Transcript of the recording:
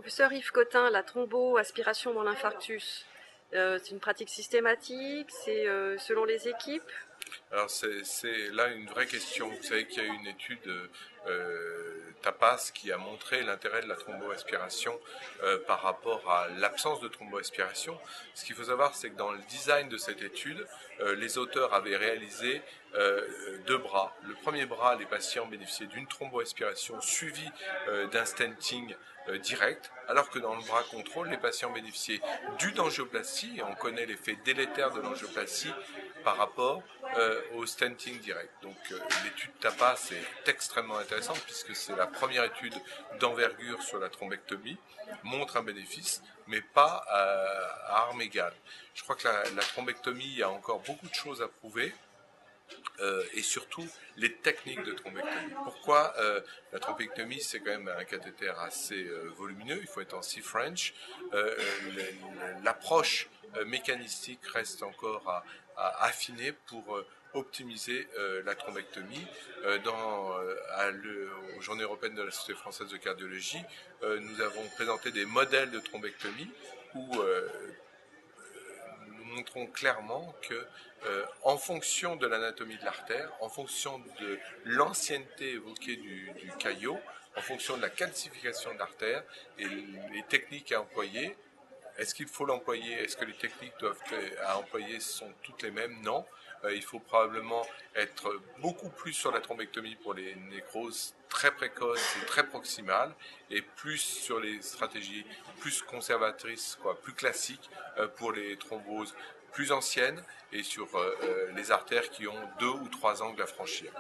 Professeur Yves Cotin, la thromboaspiration dans l'infarctus, c'est une pratique systématique, c'est selon les équipes? Alors c'est là une vraie question. Vous savez qu'il y a une étude TAPAS qui a montré l'intérêt de la thromboaspiration par rapport à l'absence de thromboaspiration. Ce qu'il faut savoir, c'est que dans le design de cette étude, les auteurs avaient réalisé deux bras. Le premier bras, les patients bénéficiaient d'une thromboaspiration suivie d'un stenting direct, alors que dans le bras contrôle, les patients bénéficiaient d'une angioplastie, et on connaît l'effet délétère de l'angioplastie par rapport au stenting direct. Donc l'étude TAPAS est extrêmement intéressante puisque c'est la première étude d'envergure sur la thrombectomie, montre un bénéfice, mais pas à armes égales. Je crois que la thrombectomie, il y a encore beaucoup de choses à prouver. Et surtout les techniques de thrombectomie. Pourquoi la thrombectomie, c'est quand même un cathéter assez volumineux, il faut être en C-French. L'approche mécanistique reste encore à affiner pour optimiser la thrombectomie. Aux Journées européennes de la Société française de cardiologie, nous avons présenté des modèles de thrombectomie où nous montrons clairement que en fonction de l'anatomie de l'artère, en fonction de l'ancienneté évoquée du caillot, en fonction de la calcification de l'artère et les techniques à employer, est-ce qu'il faut l'employer? Est-ce que les techniques à employer sont toutes les mêmes? Non. Il faut probablement être beaucoup plus sur la thrombectomie pour les nécroses très précoces et très proximales, et plus sur les stratégies plus conservatrices, plus classiques, pour les thromboses plus anciennes et sur les artères qui ont 2 ou 3 angles à franchir.